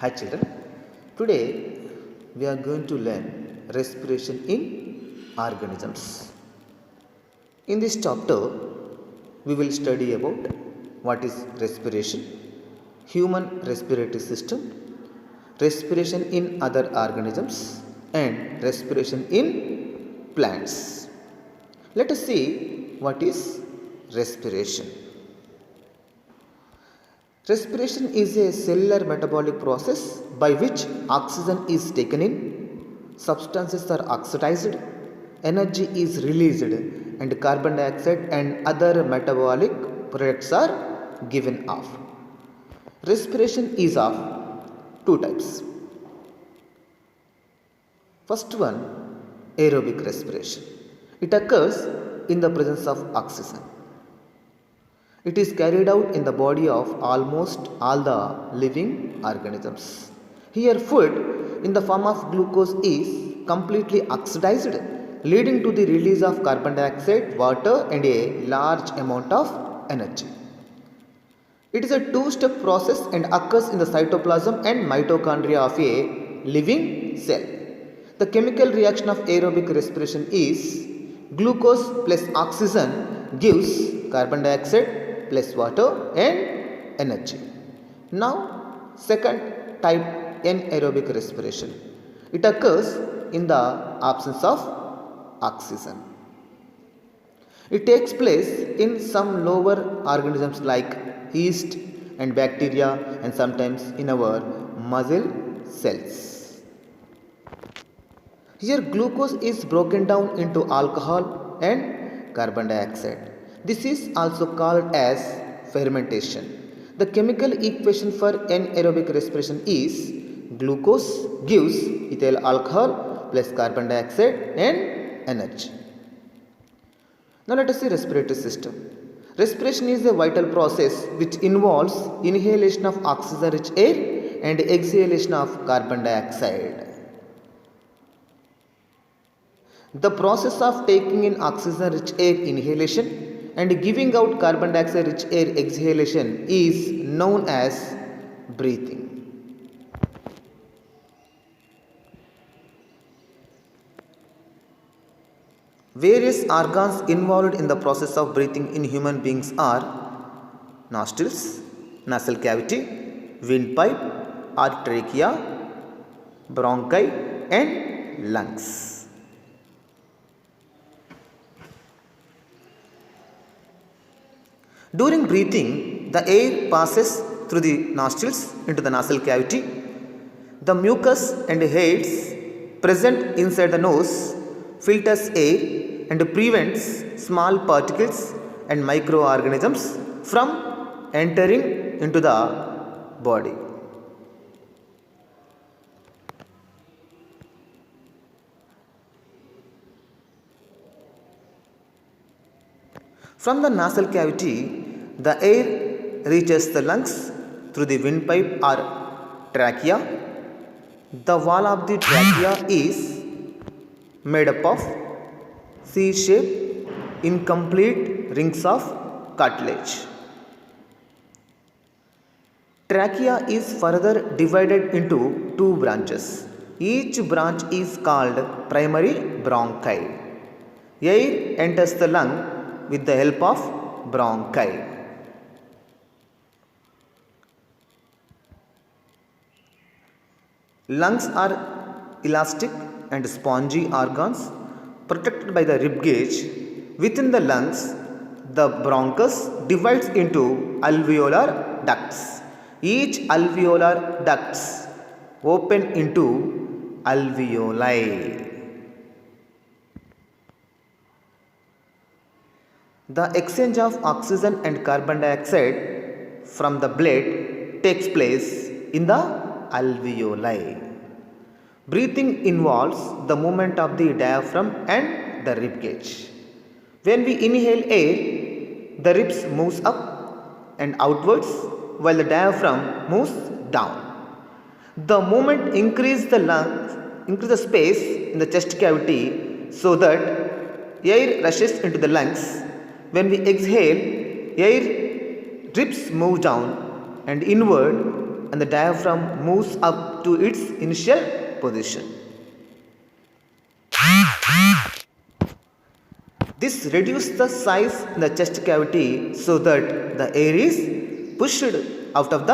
Hi children, today we are going to learn respiration in organisms. In this chapter, we will study about what is respiration, human respiratory system, respiration in other organisms and respiration in plants. Let us see what is respiration. Respiration is a cellular metabolic process by which oxygen is taken in, substances are oxidized, energy is released, and carbon dioxide and other metabolic products are given off. Respiration is of two types. First one, aerobic respiration. It occurs in the presence of oxygen. It is carried out in the body of almost all the living organisms. Here, food in the form of glucose is completely oxidized, leading to the release of carbon dioxide, water, and a large amount of energy. It is a two-step process and occurs in the cytoplasm and mitochondria of a living cell. The chemical reaction of aerobic respiration is glucose plus oxygen gives carbon dioxide plus water and energy. Now, second type, anaerobic respiration. It occurs in the absence of oxygen. It takes place in some lower organisms like yeast and bacteria and sometimes in our muscle cells. Here glucose is broken down into alcohol and carbon dioxide. This is also called as fermentation. The chemical equation for anaerobic respiration is glucose gives ethyl alcohol plus carbon dioxide and energy. Now let us see respiratory system. Respiration is a vital process which involves inhalation of oxygen rich air and exhalation of carbon dioxide. The process of taking in oxygen rich air inhalation and giving out carbon dioxide rich air exhalation is known as breathing. Various organs involved in the process of breathing in human beings are nostrils, nasal cavity, windpipe or trachea, bronchi and lungs. During breathing, the air passes through the nostrils into the nasal cavity. The mucus and hairs present inside the nose filters air and prevents small particles and microorganisms from entering into the body. From the nasal cavity, the air reaches the lungs through the windpipe or trachea. The wall of the trachea is made up of C-shaped incomplete rings of cartilage. Trachea is further divided into two branches. Each branch is called primary bronchi. Air enters the lung with the help of bronchi. Lungs are elastic and spongy organs protected by the rib cage. Within the lungs, the bronchus divides into alveolar ducts. Each alveolar ducts open into alveoli. The exchange of oxygen and carbon dioxide from the blood takes place in the alveoli. Breathing involves the movement of the diaphragm and the rib cage. When we inhale air, the ribs moves up and outwards while the diaphragm moves down. The movement increases the space in the chest cavity so that air rushes into the lungs. When we exhale, air ribs move down and inward and the diaphragm moves up to its initial position. This reduces the size in the chest cavity so that the air is pushed out of the